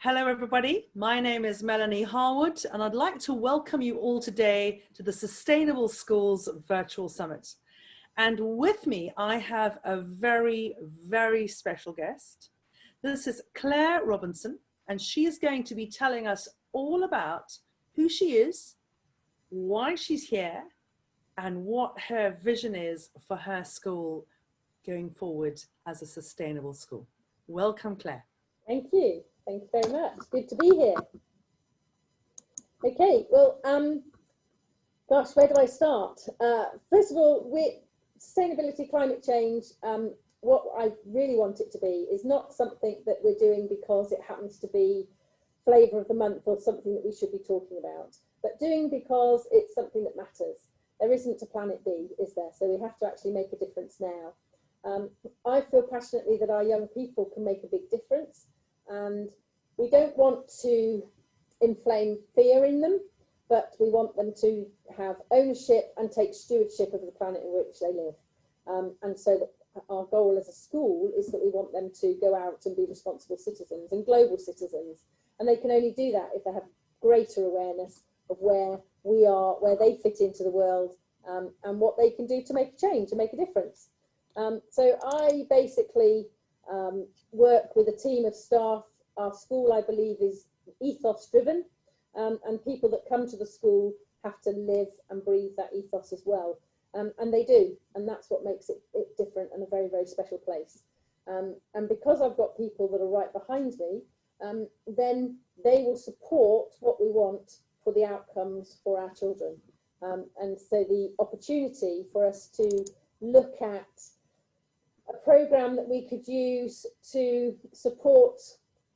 Hello everybody, my name is Melanie Harwood and I'd like to welcome you all today to the Sustainable Schools Virtual Summit. And with me I have a very, very special guest. This is Claire Robinson and she is going to be telling us all about who she is, why she's here, and what her vision is for her school going forward as a sustainable school. Welcome, Claire. Thank you. Thank you very much. Good to be here. Okay, well, gosh, where do I start? First of all, sustainability, climate change, what I really want it to be is not something that we're doing because it happens to be flavour of the month or something that we should be talking about, but doing because it's something that matters. There isn't a planet B, is there? So we have to actually make a difference now. I feel passionately that our young people can make a big difference, and we don't want to inflame fear in them, but we want them to have ownership and take stewardship of the planet in which they live. And so that our goal as a school is that we want them to go out and be responsible citizens and global citizens. And they can only do that if they have greater awareness of where we are, where they fit into the world, and what they can do to make a change, to make a difference. So I basically work with a team of staff. Our school, I believe, is ethos driven, and people that come to the school have to live and breathe that ethos as well. And they do, and that's what makes it different and a very, very special place. And because I've got people that are right behind me, then they will support what we want for the outcomes for our children. And so the opportunity for us to look at a programme that we could use to support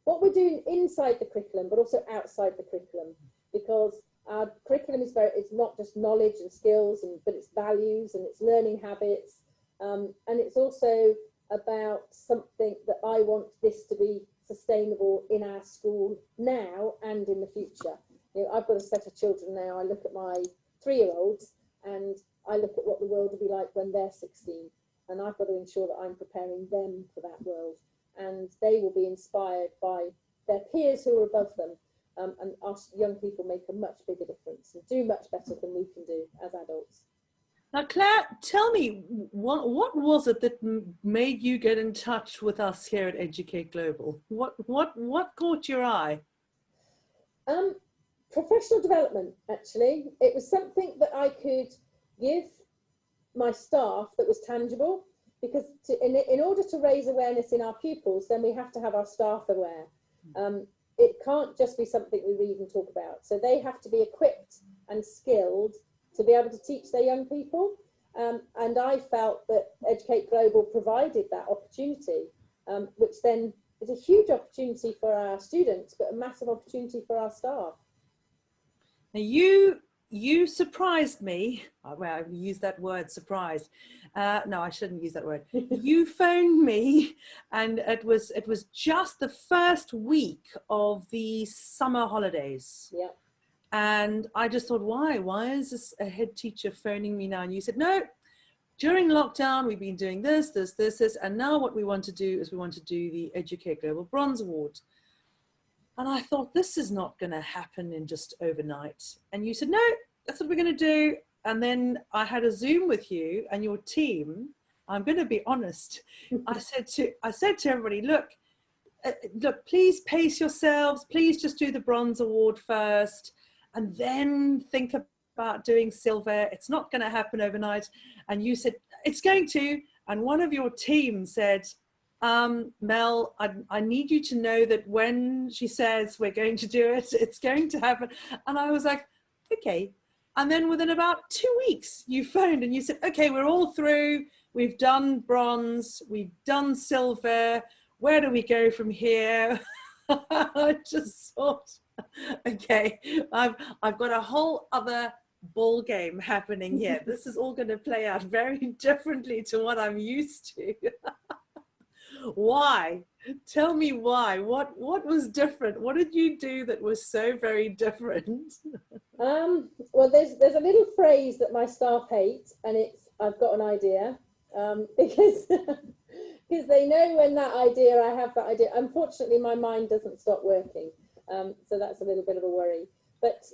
what we're doing inside the curriculum, but also outside the curriculum, because our curriculum is it's not just knowledge and skills, but it's values and it's learning habits, and it's also about something that I want this to be sustainable in our school now and in the future. You know, I've got a set of children now. I look at my 3-year-olds and I look at what the world will be like when they're 16. And I've got to ensure that I'm preparing them for that world. And they will be inspired by their peers who are above them. And us young people make a much bigger difference and do much better than we can do as adults. Now, Claire, tell me, what was it that made you get in touch with us here at Educate Global? What caught your eye? Professional development, actually. It was something that I could give my staff that was tangible, because in order to raise awareness in our pupils, then we have to have our staff aware. It can't just be something we read and talk about. So they have to be equipped and skilled to be able to teach their young people. And I felt that Educate Global provided that opportunity, which then is a huge opportunity for our students, but a massive opportunity for our staff. Now you surprised me. Well, I used that word, surprised. No, I shouldn't use that word. You phoned me, and it was just the first week of the summer holidays. Yeah. And I just thought, why is this a head teacher phoning me now? And you said, no, during lockdown, we've been doing this, and now what we want to do is we want to do the Educate Global Bronze Award. And I thought, this is not going to happen in just overnight. And you said, no, that's what we're going to do. And then I had a Zoom with you and your team. I'm going to be honest. I said to everybody, look, please pace yourselves. Please just do the Bronze Award first, and then think about doing silver. It's not going to happen overnight. And you said, it's going to. And one of your team said, Mel, I need you to know that when she says we're going to do it, it's going to happen. And I was like, okay. And then within about 2 weeks, you phoned and you said, okay, we're all through. We've done bronze. We've done silver. Where do we go from here? I just thought, okay, I've got a whole other ball game happening here. This is all going to play out very differently to what I'm used to. Why? Tell me why. What was different? What did you do that was so very different? Well, there's a little phrase that my staff hate, and it's, I've got an idea, because because they know when I have that idea. Unfortunately, my mind doesn't stop working, so that's a little bit of a worry. But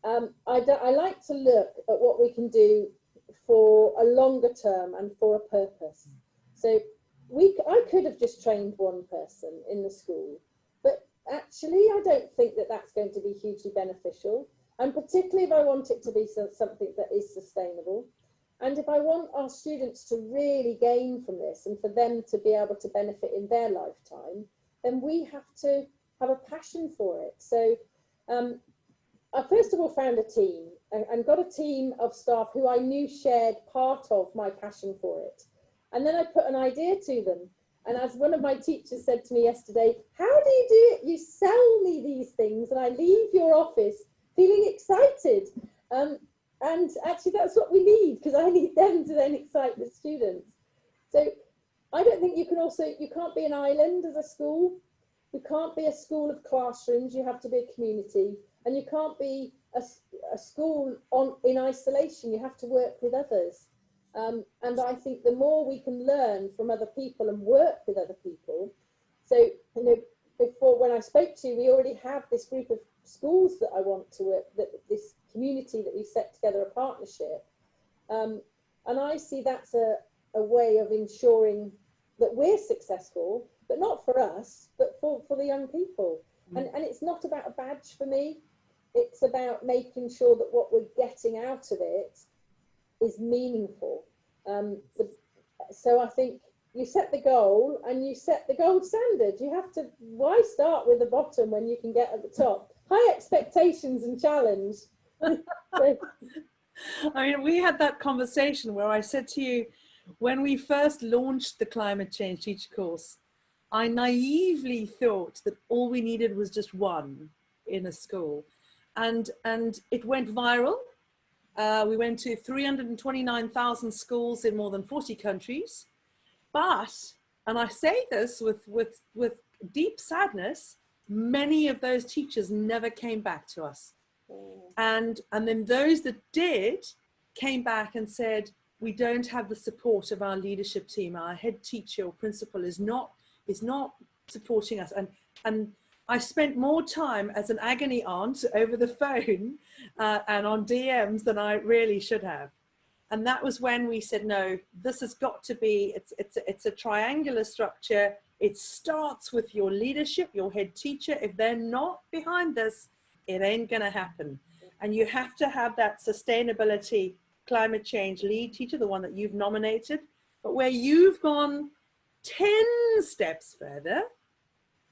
I like to look at what we can do for a longer term and for a purpose. So I could have just trained one person in the school, but actually I don't think that that's going to be hugely beneficial, and particularly if I want it to be something that is sustainable. And if I want our students to really gain from this and for them to be able to benefit in their lifetime, then we have to have a passion for it. So I first of all found a team and got a team of staff who I knew shared part of my passion for it. And then I put an idea to them. And as one of my teachers said to me yesterday, how do you do it? You sell me these things and I leave your office feeling excited. And actually that's what we need, because I need them to then excite the students. So I don't think you can't be an island as a school. You can't be a school of classrooms, you have to be a community. And you can't be a school in isolation, you have to work with others. And I think the more we can learn from other people and work with other people. So, before, when I spoke to you, we already have this group of schools that I want to work, this community that we set together, a partnership. And I see that's a way of ensuring that we're successful, but not for us, but for the young people. And it's not about a badge for me. It's about making sure that what we're getting out of it is meaningful. So I think you set the goal and you set the gold standard. You have to, why start with the bottom when you can get at the top? High expectations and challenge. So, I mean, we had that conversation where I said to you, when we first launched the climate change teacher course, I naively thought that all we needed was just one in a school. And it went viral. We went to 329,000 schools in more than 40 countries. But, and I say this with deep sadness, many of those teachers never came back to us. And then those that did came back and said, we don't have the support of our leadership team. Our head teacher or principal is not supporting us. And I spent more time as an agony aunt over the phone and on DMs than I really should have. And that was when we said, no, this has got to be, it's a triangular structure. It starts with your leadership, your head teacher. If they're not behind this, it ain't gonna happen. And you have to have that sustainability climate change lead teacher, the one that you've nominated, but where you've gone 10 steps further,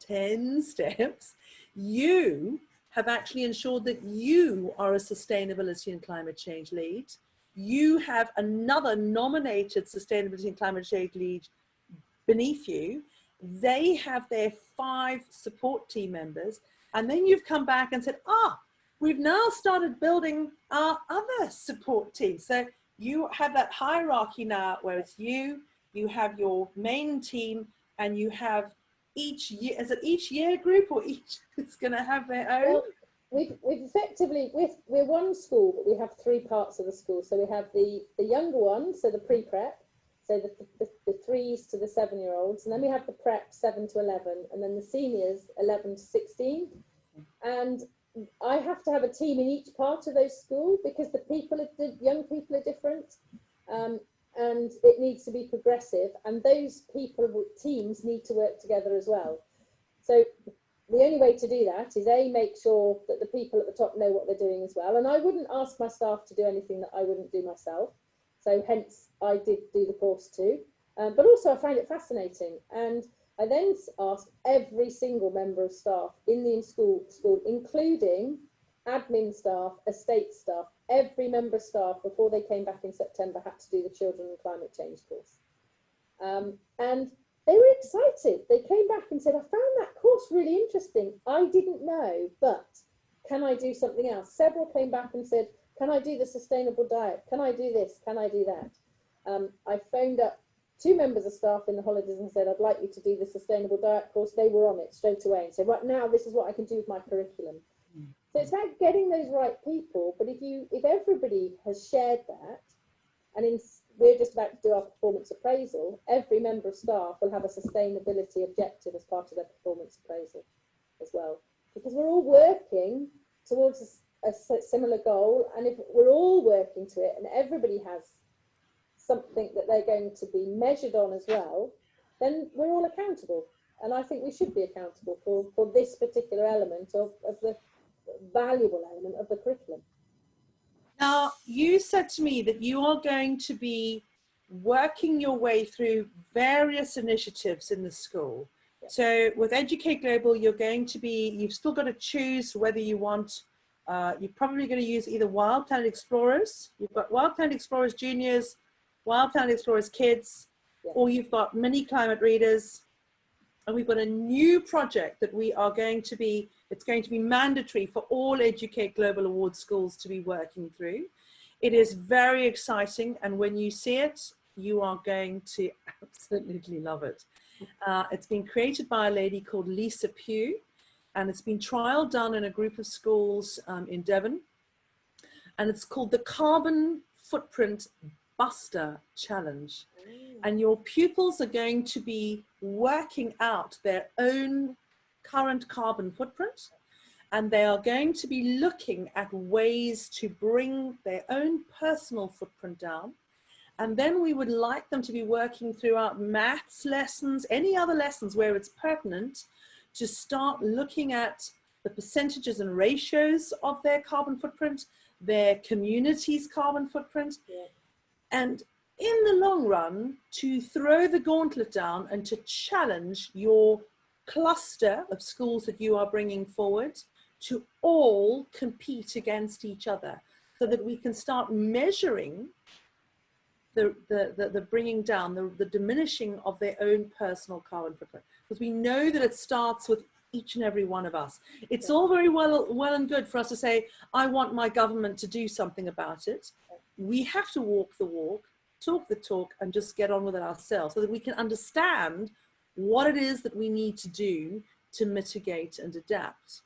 10 steps, you have actually ensured that you are a sustainability and climate change lead. You have another nominated sustainability and climate change lead beneath you. They have their 5 support team members. And then you've come back and said, we've now started building our other support team. So you have that hierarchy now where it's you have your main team, and you have each year, is it each year group or each is going to have their own? well, we've effectively, we're one school, but we have 3 parts of the school. So we have the younger one, so the pre-prep, so the 3s to the 7-year-olds, and then we have the prep 7 to 11, and then the seniors 11 to 16. And I have to have a team in each part of those schools because young people are different, and it needs to be progressive, and those teams need to work together as well. So the only way to do that is make sure that the people at the top know what they're doing as well. And I wouldn't ask my staff to do anything that I wouldn't do myself. So hence I did do the course too. But also I find it fascinating. And I then asked every single member of staff in the school, including admin staff, estate staff, every member of staff before they came back in September had to do the children and climate change course. And they were excited. They came back and said, I found that course really interesting. I didn't know, but can I do something else? Several came back and said, can I do the sustainable diet? Can I do this? Can I do that? I phoned up 2 members of staff in the holidays and said, I'd like you to do the sustainable diet course. They were on it straight away and said, right now, this is what I can do with my curriculum. So it's about getting those right people. But if everybody has shared that, and we're just about to do our performance appraisal, every member of staff will have a sustainability objective as part of their performance appraisal as well, because we're all working towards a similar goal, and if we're all working to it and everybody has something that they're going to be measured on as well, then we're all accountable. And I think we should be accountable for this particular element of the valuable element of the curriculum. Now, you said to me that you are going to be working your way through various initiatives in the school. Yeah. So with Educate Global, you're going to be, you've still got to choose whether you want, you're probably going to use either Wild Planet Explorers, you've got Wild Planet Explorers Juniors, Wild Planet Explorers Kids, Yeah. or you've got mini climate readers. And we've got a new project that we are going to be, it's going to be mandatory for all Educate Global Award schools to be working through. It is very exciting, and when you see it, you are going to absolutely love it. It's been created by a lady called Lisa Pugh, and it's been trial done in a group of schools in Devon. And it's called the Carbon Footprint Buster Challenge. And your pupils are going to be working out their own current carbon footprint, and they are going to be looking at ways to bring their own personal footprint down. And then we would like them to be working throughout maths lessons, any other lessons where it's pertinent, to start looking at the percentages and ratios of their carbon footprint, their community's carbon footprint, and in the long run, to throw the gauntlet down and to challenge your cluster of schools that you are bringing forward to all compete against each other, so that we can start measuring the bringing down, the diminishing of their own personal carbon footprint. Because we know that it starts with each and every one of us. It's all very well and good for us to say, I want my government to do something about it. We have to walk the walk, talk the talk, and just get on with it ourselves, so that we can understand what it is that we need to do to mitigate and adapt.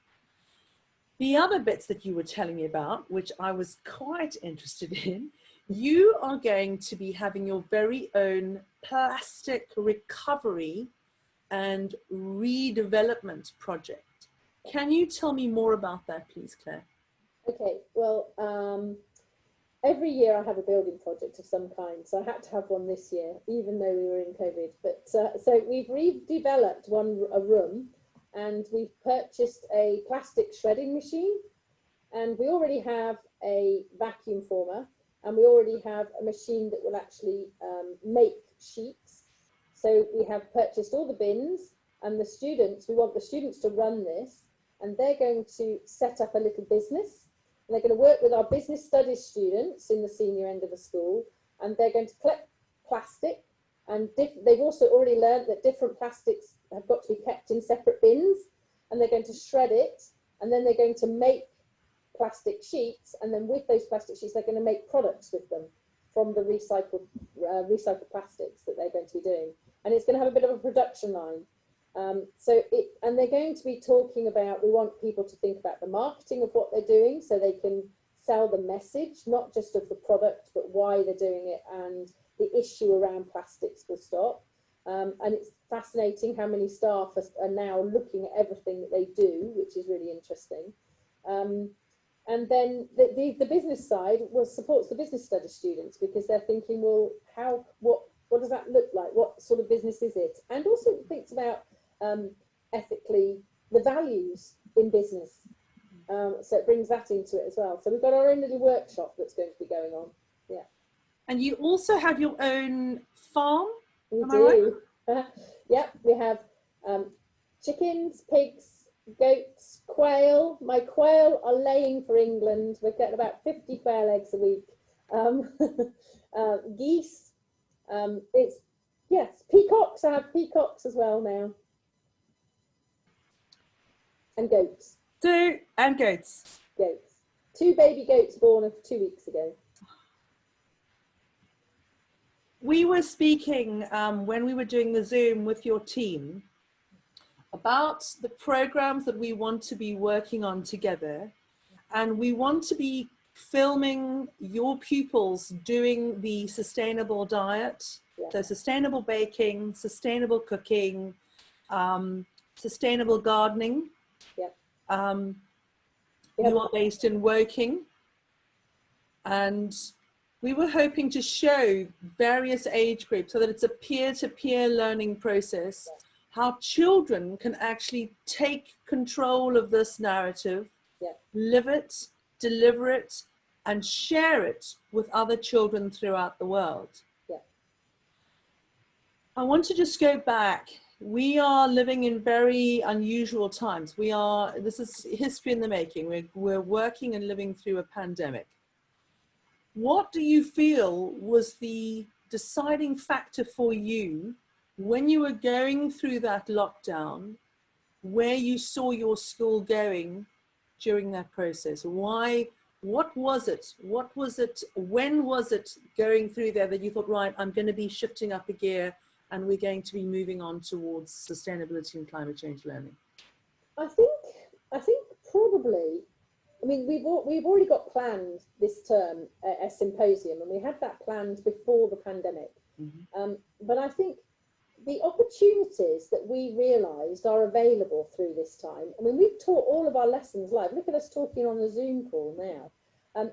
The other bits that you were telling me about, which I was quite interested in, you are going to be having your very own plastic recovery and redevelopment project. Can you tell me more about that, please, Claire? Okay, well, every year I have a building project of some kind, so I had to have one this year, even though we were in COVID. But so we've redeveloped a room, and we've purchased a plastic shredding machine, and we already have a vacuum former, and we already have a machine that will actually make sheets. So we have purchased all the bins, and the students, we want the students to run this, and they're going to set up a little business. And they're going to work with our business studies students in the senior end of the school, and they're going to collect plastic. And they've also already learned that different plastics have got to be kept in separate bins, and they're going to shred it, and then they're going to make plastic sheets, and then with those plastic sheets they're going to make products with them from the recycled plastics that they're going to be doing. And it's going to have a bit of a production line. And they're going to be talking about, we want people to think about the marketing of what they're doing, so they can sell the message, not just of the product, but why they're doing it, and the issue around plastics will stop. And it's fascinating how many staff are now looking at everything that they do, which is really interesting. And then the business side supports the business studies students, because they're thinking, well, what does that look like? What sort of business is it? And also thinks about ethically the values in business. So it brings that into it as well. So we've got our own little workshop that's going to be going on. Yeah. And you also have your own farm? We do. Right? Yep, we have chickens, pigs, goats, quail. My quail are laying for England. We're getting about 50 quail eggs a week. Geese. Peacocks. I have peacocks as well now. And goats. Goats. Goats. 2 baby goats born 2 weeks ago. We were speaking when we were doing the Zoom with your team about the programs that we want to be working on together, and we want to be filming your pupils doing the sustainable diet, Yeah. so sustainable baking, sustainable cooking, sustainable gardening. Yeah. You are based in Woking, and we were hoping to show various age groups so that it's a peer-to-peer learning process, how children can actually take control of this narrative, live it, deliver it, and share it with other children throughout the world. I want to just go back. We are living in very unusual times. This is history in the making. We're working and living through a pandemic. What do you feel was the deciding factor for you when you were going through that lockdown, where you saw your school going during that process? Why? What was it? What was it? When was it going through there that you thought, right, I'm going to be shifting up a gear and we're going to be moving on towards sustainability and climate change learning? I think probably, I mean, we've already got planned this term a symposium, and we had that planned before the pandemic. But I think the opportunities that we realised are available through this time. I mean, we've taught all of our lessons live. Look at us talking on a Zoom call now.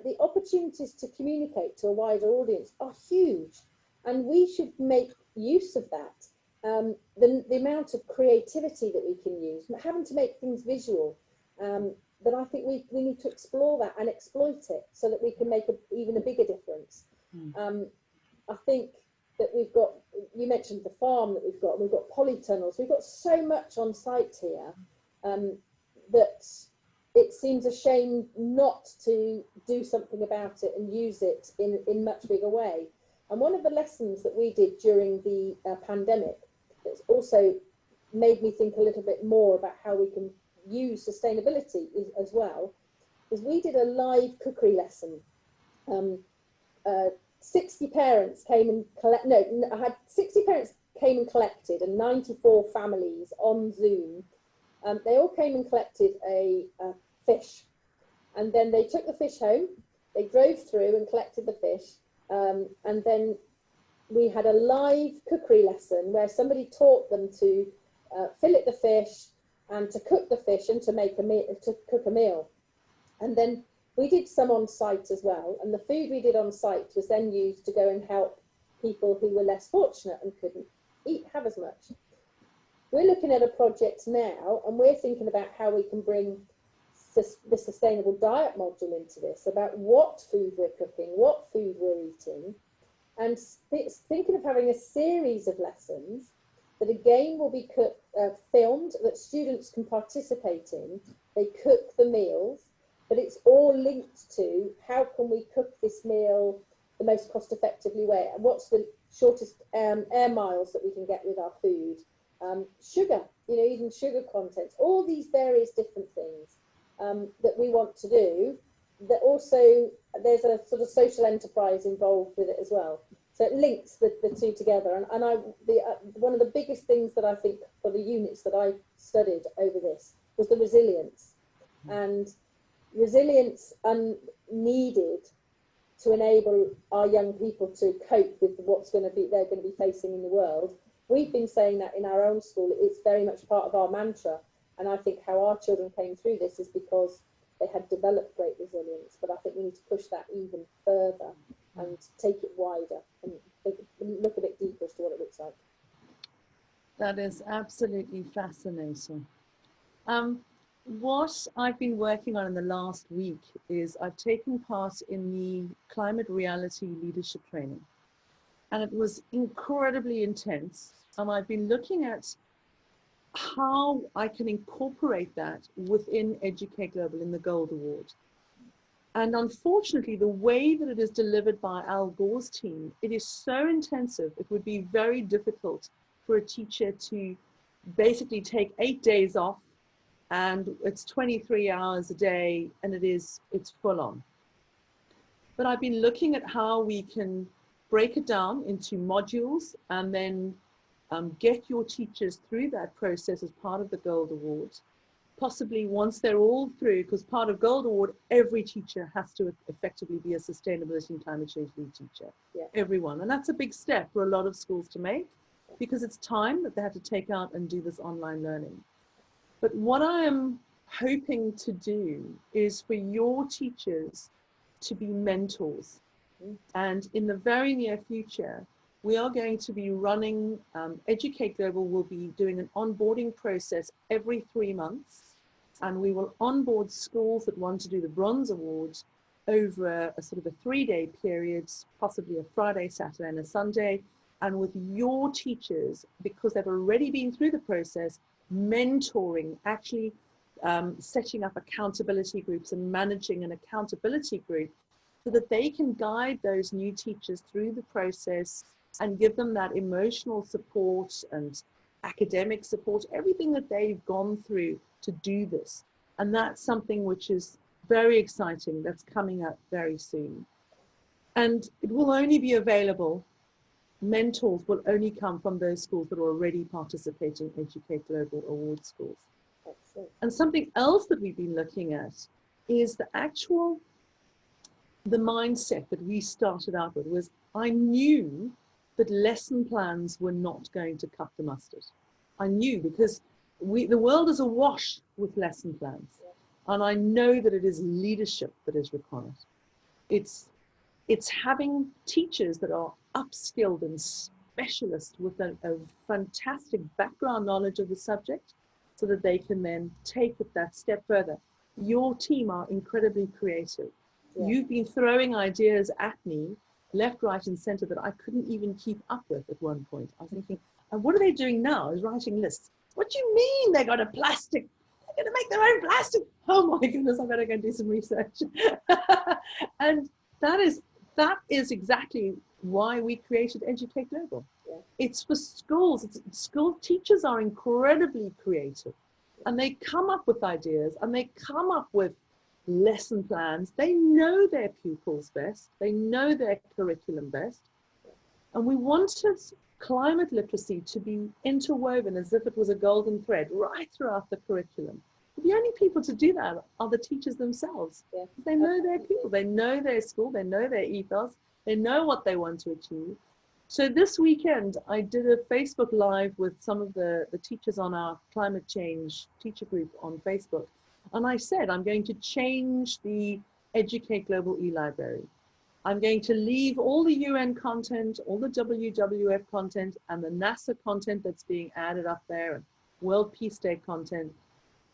The opportunities to communicate to a wider audience are huge, and we should make use of that. The amount of creativity that we can use, having to make things visual, that I think we need to explore that and exploit it so that we can make even a bigger difference. I think that we've got, you mentioned the farm that we've got polytunnels, we've got so much on site here that it seems a shame not to do something about it and use it in much bigger way. And one of the lessons that we did during the pandemic that's also made me think a little bit more about how we can use sustainability as well is we did a live cookery lesson. 60 parents came and I had 60 parents came and collected, and 94 families on Zoom. They all came and collected a fish, and then they took the fish home. They drove through and collected the fish, and then we had a live cookery lesson where somebody taught them to fillet the fish and to cook the fish and to make a meal, to cook a meal. And then we did some on site as well, and the food we did on site was then used to go and help people who were less fortunate and couldn't have as much. We're looking at a project now, and we're thinking about how we can bring the sustainable diet module into this, about what food we're cooking, what food we're eating, and thinking of having a series of lessons that again will be filmed, that students can participate in. They cook the meals, but it's all linked to how can we cook this meal the most cost effectively way, and what's the shortest air miles that we can get with our food. Sugar, even sugar content, all these various different things that we want to do, that also there's a sort of social enterprise involved with it as well. So it links the two together. And one of the biggest things that I think for the units that I studied over this was the resilience. And resilience needed to enable our young people to cope with they're going to be facing in the world. We've been saying that in our own school. It's very much part of our mantra. And I think how our children came through this is because they had developed great resilience. But I think we need to push that even further and take it wider and look a bit deeper as to what it looks like. That is absolutely fascinating. What I've been working on in the last week is I've taken part in the climate reality leadership training, and it was incredibly intense. And I've been looking at how I can incorporate that within Educate Global in the Gold Award. And unfortunately, the way that it is delivered by Al Gore's team, it is so intensive, it would be very difficult for a teacher to basically take 8 days off, and it's 23 hours a day, and it's full on. But I've been looking at how we can break it down into modules and then get your teachers through that process as part of the Gold Award. possibly once they're all through, because part of Gold Award, every teacher has to effectively be a sustainability and climate change lead teacher. Yeah. Everyone. And that's a big step for a lot of schools to make, because it's time that they have to take out and do this online learning. But what I am hoping to do is for your teachers to be mentors. And in the very near future, we are going to be running, Educate Global will be doing an onboarding process every 3 months. And we will onboard schools that want to do the Bronze Awards over a sort of a 3-day period, possibly a Friday, Saturday, and a Sunday. And with your teachers, because they've already been through the process, mentoring, actually setting up accountability groups and managing an accountability group so that they can guide those new teachers through the process and give them that emotional support and academic support, everything that they've gone through to do this. And that's something which is very exciting, that's coming up very soon. And it will only be available, mentors will only come from those schools that are already participating in Educate Global Award schools. Excellent. And something else that we've been looking at is the mindset that we started out with was, I knew that lesson plans were not going to cut the mustard. I knew, because the world is awash with lesson plans. And I know that it is leadership that is required. It's having teachers that are upskilled and specialists with a fantastic background knowledge of the subject so that they can then take it that step further. Your team are incredibly creative. Yeah. You've been throwing ideas at me left, right, and center that I couldn't even keep up with at one point. I was thinking, and what are they doing now? Is writing lists. What do you mean they got a plastic? They're going to make their own plastic. Oh my goodness, I better go and do some research. And that is exactly why we created Educate Global. Yeah. It's for schools. School teachers are incredibly creative, and they come up with ideas, and they come up with lesson plans. They know their pupils best. They know their curriculum best. And we wanted climate literacy to be interwoven as if it was a golden thread right throughout the curriculum. The only people to do that are the teachers themselves. Yeah. They know their people, they know their school, they know their ethos, they know what they want to achieve. So this weekend, I did a Facebook Live with some of the teachers on our climate change teacher group on Facebook. And I said, I'm going to change the Educate Global e-library. I'm going to leave all the UN content, all the WWF content, and the NASA content that's being added up there, and World Peace Day content.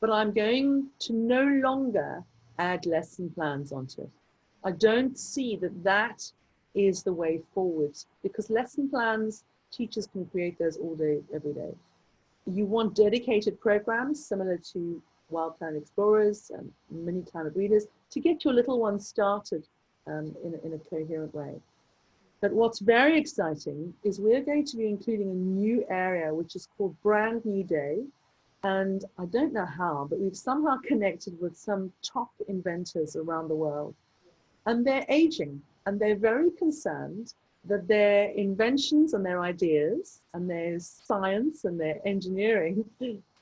But I'm going to no longer add lesson plans onto it. I don't see that is the way forward, because lesson plans, teachers can create those all day, every day. You want dedicated programs similar to Wild Planet Explorers and Mini Climate Readers to get your little ones started in a coherent way. But what's very exciting is we're going to be including a new area which is called Brand New Day. And I don't know how, but we've somehow connected with some top inventors around the world. And they're aging, and they're very concerned that their inventions and their ideas and their science and their engineering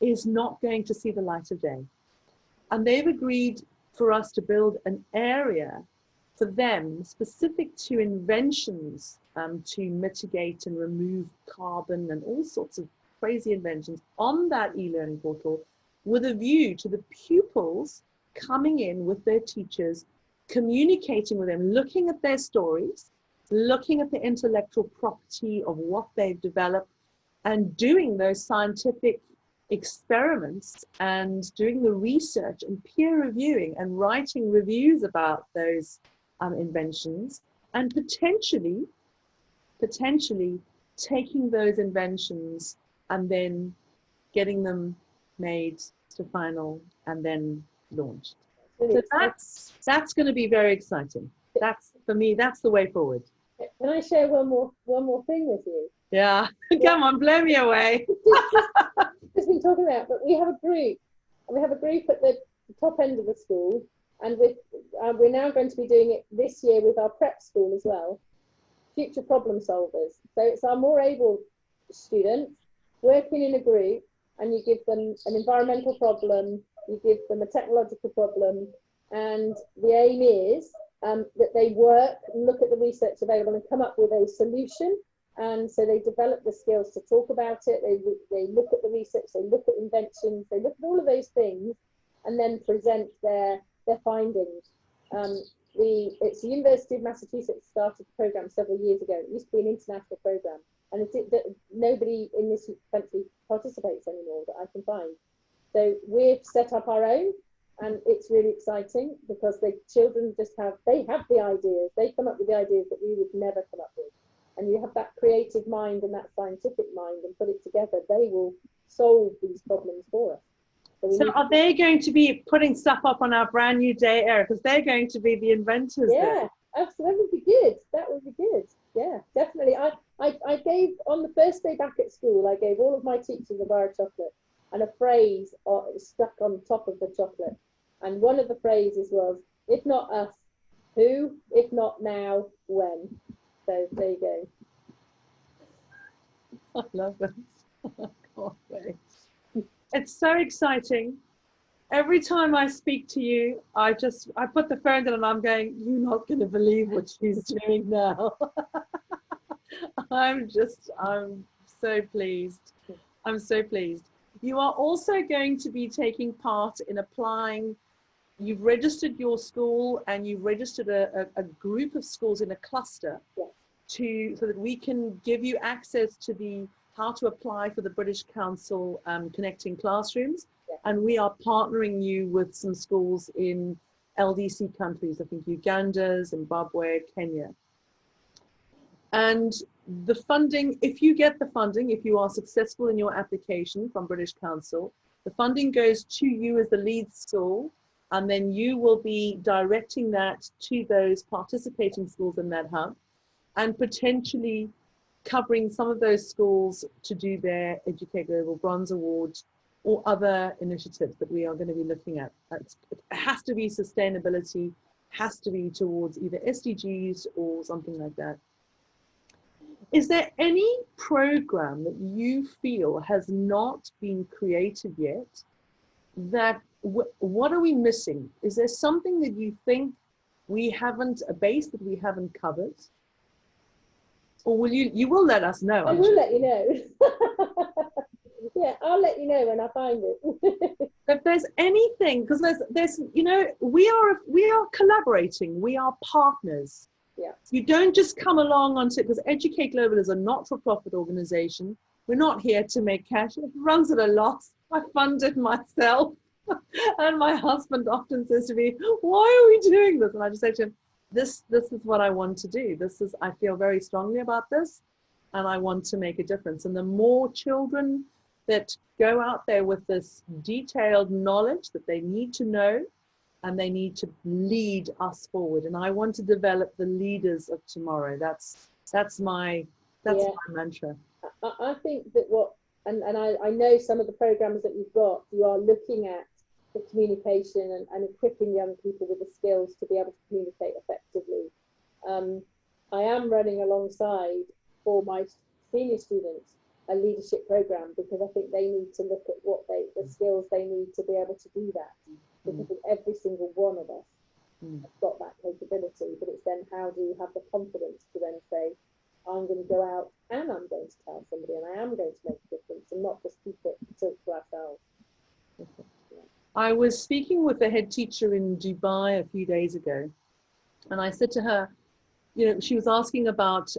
is not going to see the light of day. And they've agreed for us to build an area for them specific to inventions to mitigate and remove carbon and all sorts of crazy inventions on that e-learning portal, with a view to the pupils coming in with their teachers, communicating with them, looking at their stories, looking at the intellectual property of what they've developed, and doing those scientific experiments and doing the research and peer reviewing and writing reviews about those inventions, and potentially taking those inventions and then getting them made to final and then launched. So that's going to be very exciting. That's, for me, that's the way forward. Can I share one more thing with you? Yeah, come on, blow me away. Because we talk about, but we have a group, and we have a group at the top end of the school, and we're now going to be doing it this year with our prep school as well. Future problem solvers. So it's our more able students working in a group and you give them an environmental problem, you give them a technological problem, and the aim is that they work, look at the research available and come up with a solution. And so they develop the skills to talk about it, they look at the research, they look at inventions, they look at all of those things, and then present their findings. It's the University of Massachusetts started the program several years ago. It used to be an international program, and nobody in this country participates anymore that I can find. So we've set up our own, and it's really exciting because the children have the ideas. They come up with the ideas that we would never come up with. And you have that creative mind and that scientific mind and put it together, they will solve these problems for us. So are they going to be putting stuff up on our brand new day, Eric? Because they're going to be the inventors. Yeah, there. absolutely. That would be good. That would be good. Yeah, definitely. I gave, on the first day back at school, I gave all of my teachers a bar of chocolate and a phrase stuck on top of the chocolate. And one of the phrases was, if not us, who? If not now, when? So there you go. I love it. Oh, it's so exciting. Every time I speak to you, I put the phone down and I'm going, you're not going to believe what she's doing now. I'm so pleased. I'm so pleased. You are also going to be taking part in applying. You've registered your school and you've registered a group of schools in a cluster. Yes. So that we can give you access to how to apply for the British Council Connecting Classrooms. Yes. And we are partnering you with some schools in LDC countries, I think Uganda, Zimbabwe, Kenya. And the funding, if you get the funding, if you are successful in your application from British Council, the funding goes to you as the lead school, and then you will be directing that to those participating schools in that hub, and potentially covering some of those schools to do their Educate Global Bronze Awards or other initiatives that we are going to be looking at. It has to be sustainability, has to be towards either SDGs or something like that. Is there any program that you feel has not been created yet? That what are we missing? Is there something that you think we haven't, a base that we haven't covered? Or will you will let us know? I will let you know. Yeah, I'll let you know when I find it. If there's anything, because there's we are collaborating, we are partners. Yeah. You don't just come along onto it, because Educate Global is a not-for-profit organization. We're not here to make cash. It runs at a loss. I fund it myself. And my husband often says to me, why are we doing this? And I just say to him, this is what I want to do. I feel very strongly about this, and I want to make a difference. And the more children that go out there with this detailed knowledge that they need to know, and they need to lead us forward. And I want to develop the leaders of tomorrow. That's my mantra. I think that I know some of the programs that you've got, you are looking at the communication and equipping young people with the skills to be able to communicate effectively. I am running alongside for my senior students a leadership program, because I think they need to look at the skills they need to be able to do that. Because every single one of us has got that capability, but it's then how do you have the confidence to then say, I'm going to go out and I'm going to tell somebody and I am going to make a difference, and not just keep it to ourselves. Yeah. I was speaking with the head teacher in Dubai a few days ago, and I said to her, she was asking about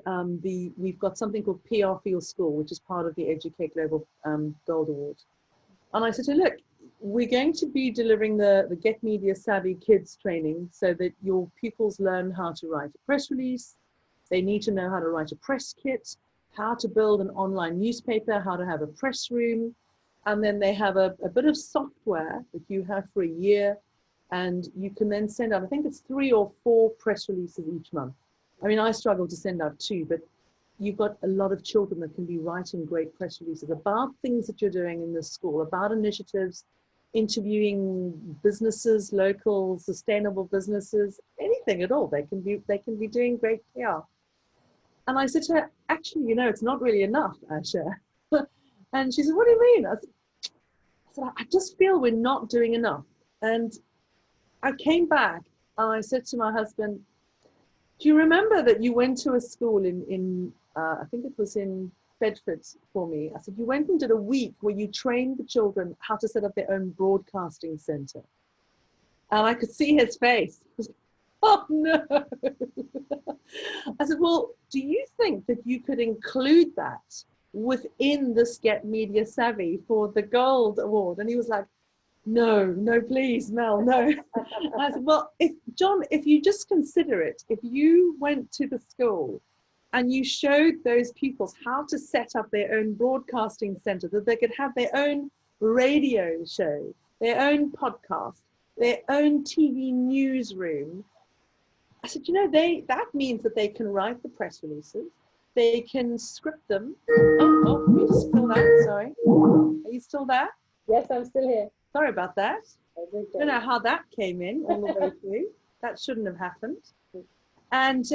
we've got something called PR for Your School, which is part of the Educate Global Gold Award. And I said to her, look, we're going to be delivering the Get Media Savvy Kids training, so that your pupils learn how to write a press release. They need to know how to write a press kit, how to build an online newspaper, how to have a press room. And then they have a bit of software that you have for a year, and you can then send out, I think it's 3 or 4 press releases each month. I mean, I struggle to send out 2, but you've got a lot of children that can be writing great press releases about things that you're doing in this school, about initiatives, interviewing businesses, local sustainable businesses, anything at all. They can be doing great PR. And I said to her, actually, it's not really enough, Asha. And she said, what do you mean? I said, said, I just feel we're not doing enough. And I came back and I said to my husband, do you remember that you went to a school in I think it was in Bedford for me. I said, you went and did a week where you trained the children how to set up their own broadcasting center. And I could see his face. He was, oh no. I said, well, do you think that you could include that within this Get Media Savvy for the Gold Award? And he was like, no, please, Mel, no. I said, well, John, if you just consider it, if you went to the school and you showed those pupils how to set up their own broadcasting center, that they could have their own radio show, their own podcast, their own TV newsroom. I said, that means that they can write the press releases, they can script them. Oh, we just fill that, sorry. Are you still there? Yes, I'm still here. Sorry about that. Okay. I don't know how that came in all the way through. That shouldn't have happened. And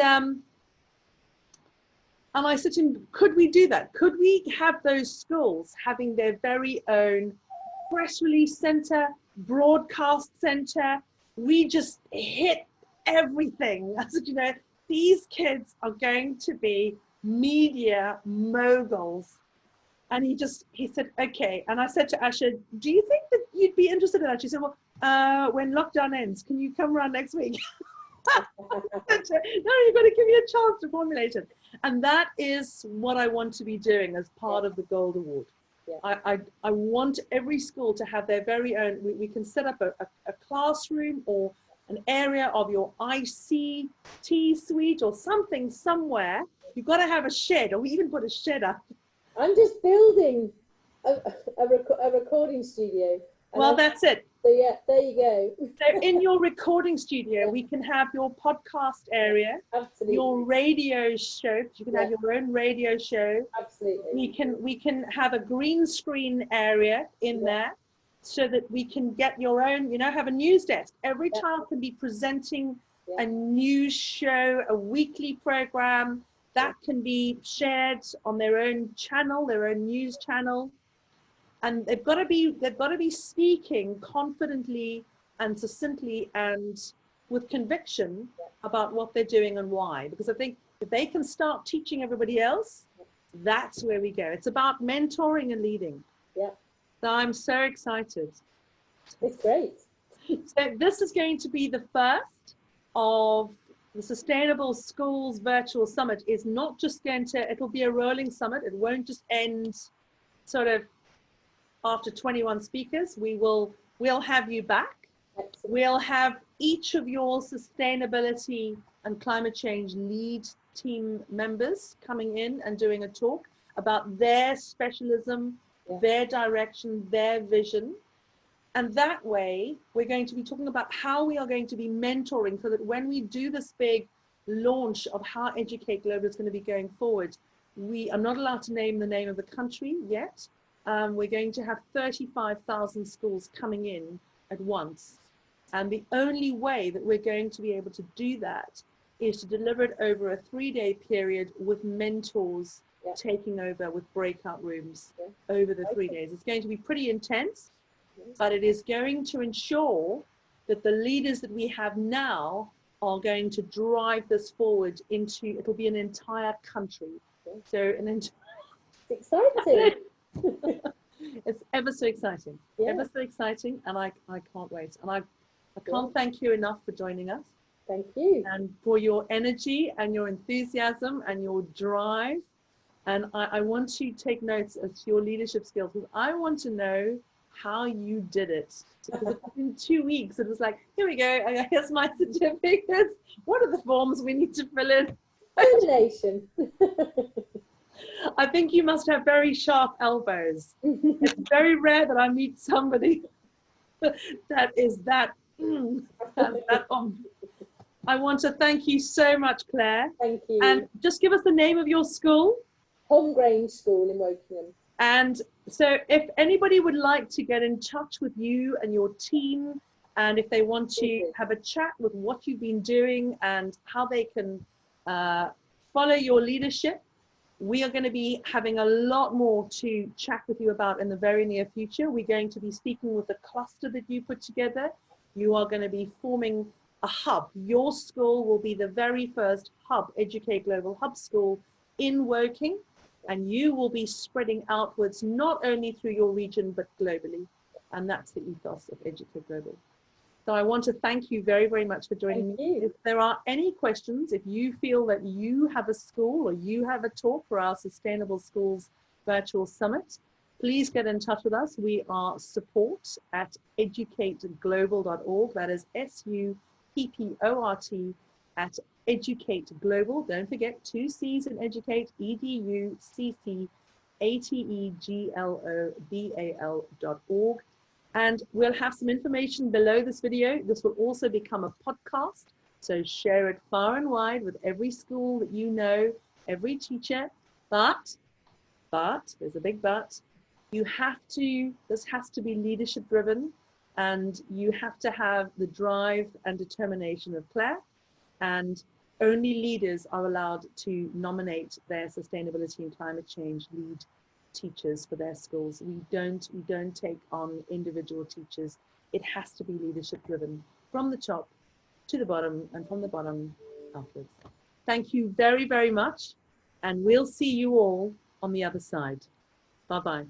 I said to him, could we do that? Could we have those schools having their very own press release center, broadcast center? We just hit everything. I said, these kids are going to be media moguls. And he said, okay. And I said to Asha, do you think that you'd be interested in that? She said, well, when lockdown ends, can you come around next week? No, you've got to give me a chance to formulate it. And that is what I want to be doing as part of the Gold Award. Yeah. I want every school to have their very own, we can set up a classroom or an area of your ICT suite or something somewhere. You've got to have a shed, or we even put a shed up. I'm just building a recording studio. Well, that's it. So yeah, there you go. So in your recording studio, we can have your podcast area, absolutely, your radio show. You can have your own radio show. Absolutely. We can have a green screen area in there, so that we can get your own. Have a news desk. Every child can be presenting a news show, a weekly program. That can be shared on their own channel, their own news channel, and they've got to be speaking confidently and succinctly and with conviction about what they're doing and why. Because I think if they can start teaching everybody else, that's where we go. It's about mentoring and leading. Yeah. So I'm so excited. It's great. So this is going to be the first of the Sustainable Schools Virtual Summit. Is not just going to, it'll be a rolling summit. It won't just end sort of after 21 speakers. We'll have you back. Excellent. We'll have each of your sustainability and climate change lead team members coming in and doing a talk about their specialism, their direction, their vision. And that way, we're going to be talking about how we are going to be mentoring, so that when we do this big launch of how Educate Global is going to be going forward, we are not allowed to name the name of the country yet. We're going to have 35,000 schools coming in at once. And the only way that we're going to be able to do that is to deliver it over a 3-day period with mentors taking over with breakout rooms over the 3 days. It's going to be pretty intense. But it is going to ensure that the leaders that we have now are going to drive this forward into, it'll be an entire country. So it's exciting. It's ever so exciting, ever so exciting. And I can't wait. And I can't thank you enough for joining us. Thank you. And for your energy and your enthusiasm and your drive. And I want to take notes as to your leadership skills, because I want to know how you did it. Because in 2 weeks it was like, here we go, here's my certificates, what are the forms we need to fill in? Coordination. I think you must have very sharp elbows. It's very rare that I meet somebody that is that I want to thank you so much, Claire. Thank you. And just give us the name of your school. Home Grange School in Wokingham. And so if anybody would like to get in touch with you and your team, and if they want to have a chat with what you've been doing and how they can follow your leadership, We are going to be having a lot more to chat with you about in the very near future. We're going to be speaking with the cluster that you put together. You are going to be forming a hub. Your school will be the very first hub, Educate Global Hub School in Woking, and you will be spreading outwards not only through your region but globally. And that's the ethos of Educate Global. So I want to thank you very, very much for joining me. If there are any questions, if you feel that you have a school or you have a talk for our Sustainable Schools Virtual Summit, please get in touch with us. We are support@educateglobal.org. That is SUPPORT at Educate Global. Don't forget 2 C's in Educate, EDUCCATEGLOBAL.org. And we'll have some information below this video. This will also become a podcast. So share it far and wide with every school that you know, every teacher. But, there's a big but, this has to be leadership driven, and you have to have the drive and determination of Claire, and only leaders are allowed to nominate their sustainability and climate change lead teachers for their schools. We don't take on individual teachers. It has to be leadership driven from the top to the bottom and from the bottom upwards. Thank you very, very much, and we'll see you all on the other side. Bye-bye.